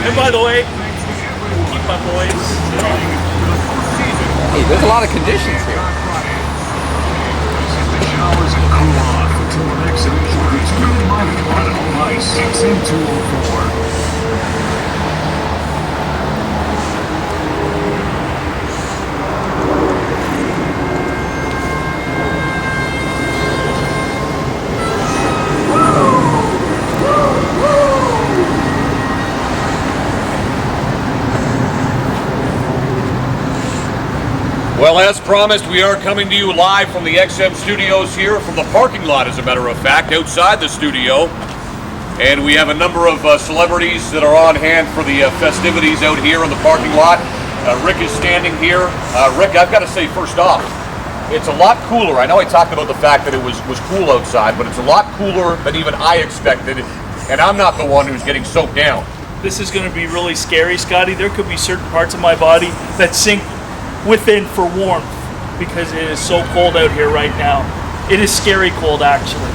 And by the way, keep my boys. Hey, there's a lot of conditions here. Showers and cool off until the next session gets really muddy on home ice 6 and 204. Well, as promised, we are coming to you live from the XM studios here, from the parking lot, as a matter of fact, outside the studio. And we have a number of celebrities that are on hand for the festivities out here in the parking lot. Rick is standing here. Rick, I've got to say, first off, it's a lot cooler. I know I talked about the fact that it was cool outside, but it's a lot cooler than even I expected. And I'm not the one who's getting soaked down. This is going to be really scary, Scotty. There could be certain parts of my body that sink within for warmth because it is so cold out here right now. It is scary cold, actually.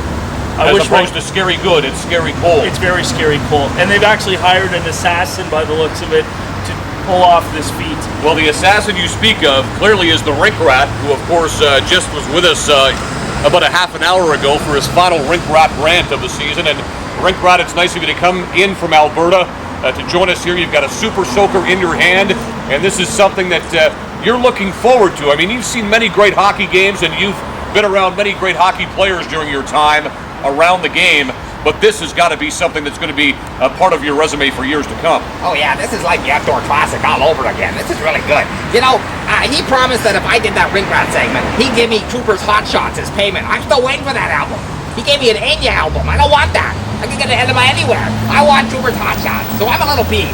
As opposed to scary good, it's scary cold. It's very scary cold. And they've actually hired an assassin, by the looks of it, to pull off this feat. Well, the assassin you speak of clearly is the Rink Rat, who of course just was with us about a half an hour ago for his final Rink Rat rant of the season. And Rink Rat, it's nice of you to come in from Alberta to join us here. You've got a super soaker in your hand, and this is something that you're looking forward to. I mean, you've seen many great hockey games, and you've been around many great hockey players during your time around the game, but this has got to be something that's going to be a part of your resume for years to come. Oh yeah, this is like the outdoor classic all over again. This is really good. You know, he promised that if I did that Rink Rat segment, he'd give me Cooper's Hot Shots as payment. I'm still waiting for that album. He gave me an Enya album. I don't want that. I can get an enema anywhere. I want Cooper's Hot Shots, so I'm a little peeved.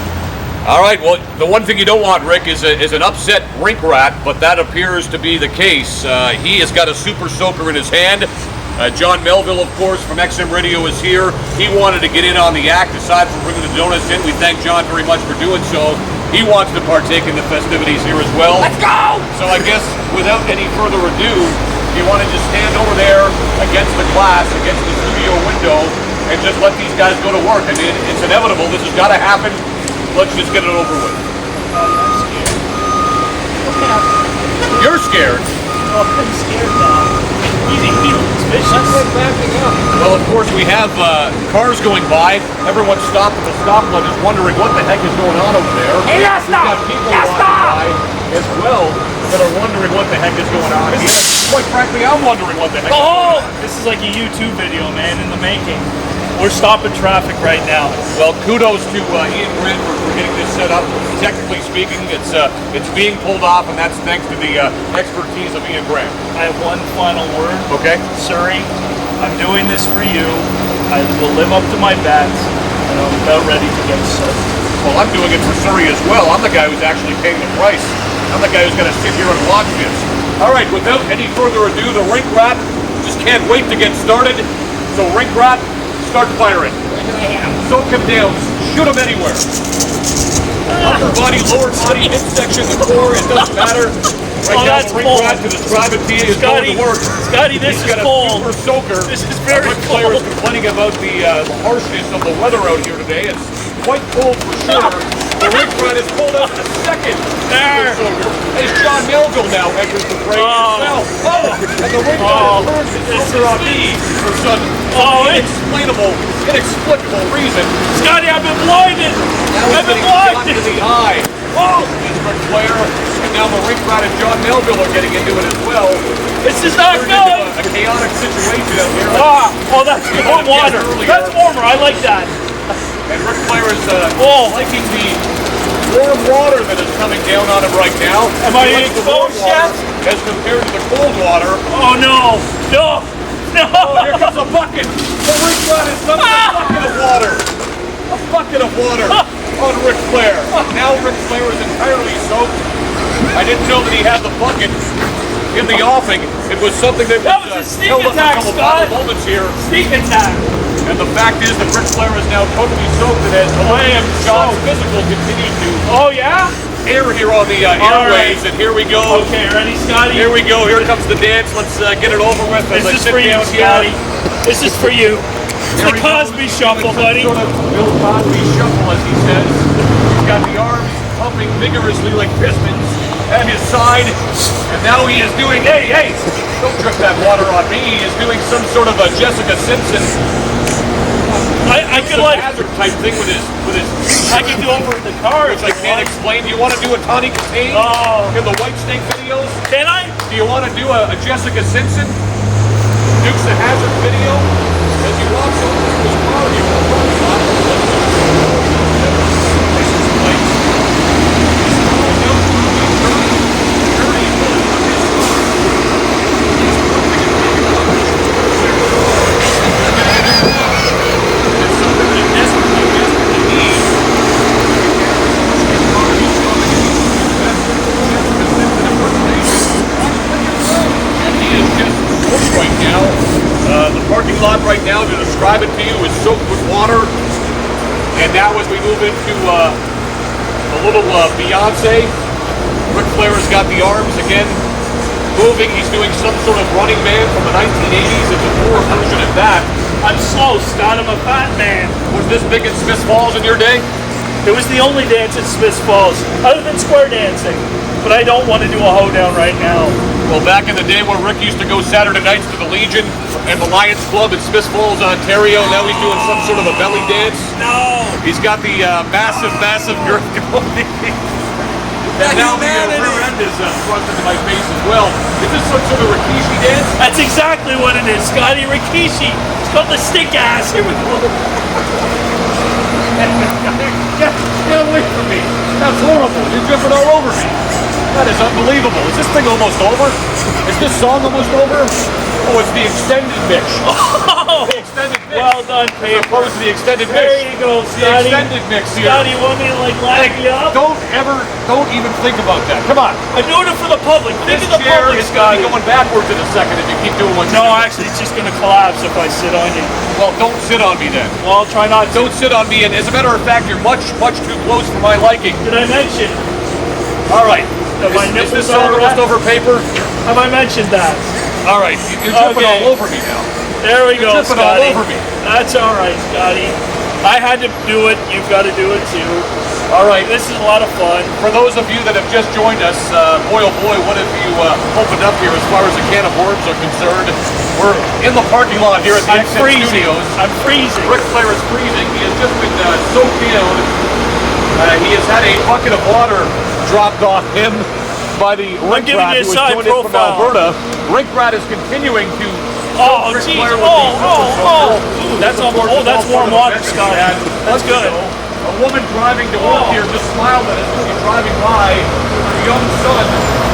All right, well, the one thing you don't want, Rick, is an upset Rink Rat, but that appears to be the case. He has got a super soaker in his hand. John Melville, of course, from XM Radio is here. He wanted to get in on the act, aside from bringing the donuts in. We thank John very much for doing so. He wants to partake in the festivities here as well. Let's go! So I guess, without any further ado, you want to just stand over there against the glass, against the studio window, and just let these guys go to work. I mean, it's inevitable. This has got to happen. Let's just get it over with. I'm scared. You're scared? Oh, I'm scared now. Easy, suspicious. Well, of course, we have cars going by. Everyone's stopped at the stoplight is wondering what the heck is going on over there. Hey, We've got people walking by as well that are wondering what the heck is going on here. Quite frankly, I'm wondering what the heck is going on. This is like a YouTube video, man, in the making. We're stopping traffic right now. Well, kudos to Ian Grant for getting this set up. Technically speaking, it's being pulled off, and that's thanks to the expertise of Ian Grant. I have one final word. Okay. Surrey, I'm doing this for you. I will live up to my bets, and I'm about ready to get soaked. Well, I'm doing it for Surrey as well. I'm the guy who's actually paying the price. I'm the guy who's going to sit here and watch this. All right, without any further ado, the Rink Rat just can't wait to get started. So, Rink Rat, start firing. Soak him down. Shoot him anywhere. Upper body, lower body, midsection, the core, it doesn't matter. Right now, the Rink Rat to describe it to you is going to work. Scotty, this is cold. He's got a super soaker. This is very Rick cold. Flair is complaining about the harshness of the weather out here today. It's quite cold for sure. The Rink Rat has pulled out the second super soaker. As John Melville now enters the fray himself. And the Rink Rat turns his soaker on me for some inexplicable reason. Scotty, I've been blinded. I've been blinded. To the eye. It's Rick Flair, and now the Rink Rat and John Melville are getting into it as well. This is not good. A chaotic situation out here. That's warm water. That's warmer. I like that. And Rick Flair is liking the warm water that is coming down on him right now. Am I exposed yet? As compared to the cold water. Oh no! No! No! Oh, here comes a bucket. The Rink Rat is dumping a bucket of water. A bucket of water on Ric Flair. Now Ric Flair is entirely soaked. I didn't know that he had the bucket in the offing. It was something that was a sneak held up attack, a couple Scott. moments here. Sneak attack. And the fact is that Ric Flair is now totally soaked, and as John's physical continues to air here on the airways, and here we go. Okay, ready, Scotty? Here we go. Here comes the dance. Let's get it over with. This is for you, Scotty. This is for you. It's the Cosby Shuffle, buddy. Sort of Bill Cosby Shuffle, as he says. pumping vigorously like pistons at his side. And now he is doing, hey, don't drip that water on me. He is doing some sort of a Jessica Simpson I could like hazard type thing with his I could do over the car. which I can't explain. Do you want to do a Tawny Katane in the White Snake videos? Can I? Do you want to do a Jessica Simpson Dukes of Hazzard video as he walks over to his car? You right now. The parking lot right now, to describe it to you, is soaked with water. And now as we move into a little Beyonce, Ric Flair has got the arms again moving. He's doing some sort of Running Man from the 1980s. It's a poor version of that. I'm slow, Scott. I'm a fat man. Was this big in Smith Falls in your day? It was the only dance at Smiths Falls, other than square dancing. But I don't want to do a hoedown right now. Well, back in the day when Rick used to go Saturday nights to the Legion and the Lions Club in Smith Falls, Ontario, now he's doing some sort of a belly dance. No. He's got the massive girth going. And now the rear end is thrust into my face as well. Is this some sort of Rikishi dance? That's exactly what it is, Scotty. Rikishi. It's called the stink ass. Here we go. Get away from me. That's horrible. You're dripping all over me. That is unbelievable. Is this thing almost over? Is this song almost over? Oh, it's the extended mix. Oh, The extended mix. well done, As paper. opposed to the extended mix. There you go, The Scotty. extended mix here. Scotty, you want me to like line you up? Don't even think about that. Come on. I'm doing it for the public. This Think of the chair public, is going to Scotty. be going backwards in a second if you keep doing what you're No, doing. actually, it's just going to collapse if I sit on you. Well, don't sit on me then. Well, I'll try not to. Don't sit on me, and as a matter of fact, you're much too close for my liking. Did I mention? All right. That my Is this nipples song are almost wet? over paper? Have I mentioned that? All right. You're dripping Okay. all over me now. There we You're go, dripping all Scotty. over me. That's all right, Scotty. I had to do it. You've got to do it too. All right. This is a lot of fun. For those of you that have just joined us, boy oh boy, what have you opened up here as far as a can of worms are concerned? We're in the parking lot here at the I'm XM freezing. Studios. I'm freezing. Ric Flair is freezing. He has just been soaked down. He has had a bucket of water dropped on him by the Rink giving Rat you a who is side joined in from profile. Alberta. Rink Rat is continuing to Oh, Ric geez. Flair with Oh, the oh, super oh. soaker. Ooh, that's Of course, oh, that's it's all warm part of water, the Scotty. message that That's good. A woman driving to work Oh. here just smiled at us as she's driving by. Her young son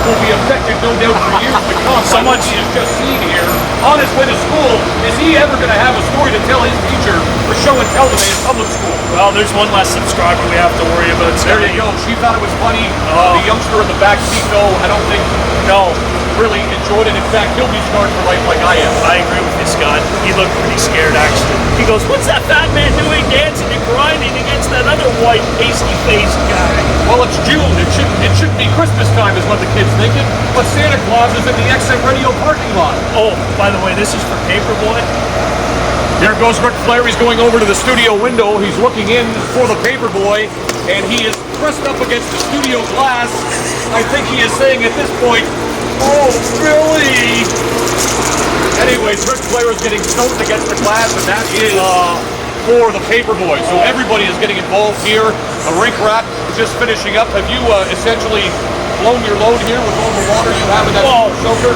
will be affected, no doubt, for years to come. So by what much- he has just seen here on his way to school. Is he ever going to have a story to tell his teacher for show and tell today in public school? Well, there's one less subscriber we have to worry about, There Scotty. you go. She thought it was funny. Oh. The youngster in the back seat, though, I don't think No, really enjoyed it. In fact, he'll be scarred for life like I am. I agree with you, Scott. He looked pretty scared, actually. He goes, "What's that fat man doing, dancing and grinding against that other white, pasty-faced guy?" Well, it's June. It shouldn't be Christmas time, is what the kid's thinking. But Santa Claus is in the XM Radio parking lot. Oh, by the way, this is for Paperboy. Here goes Ric Flair. He's going over to the studio window. He's looking in for the Paperboy, and he is pressed up against the studio glass. I think he is saying at this point, "Oh, Billy!" Anyways, Ric Flair is getting soaked against the glass, and that is for the Paperboy. So everybody is getting involved here. A Rink Rat just finishing up. Have you essentially blown your load here with all the water you have in that Whoa. super soaker?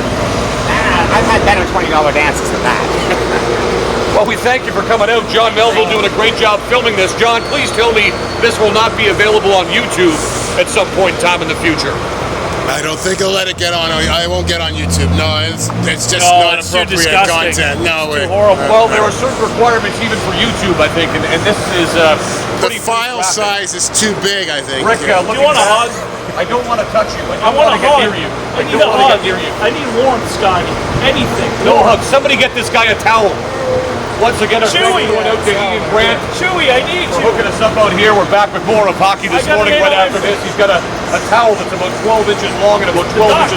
I've had better $20 dances than that. Well, we thank you for coming out. John Melville doing a great job filming this. John, please tell me this will not be available on YouTube at some point in time in the future. I don't think I'll let it get on. I won't get on YouTube. No, it's just No, not it's too appropriate disgusting. content. No way. Too horrible. Well, there are certain requirements even for YouTube, I think, and this is The pretty file graphic. size is too big, I think. Rick, Yeah. looking You want a back, hug? I don't want to touch you. I want to a get hug. near you. I need don't a want to hug. get near you. I need warmth, Scotty. Anything. No hug. Somebody get this guy a towel. Once again, our thank Chewy. you going out to Ian Grant Chewy, I need for you. hooking us up out here. We're back with more of hockey this I gotta morning get right away after from this. He's got a towel that's about 12 inches long and about 12 ducks. inches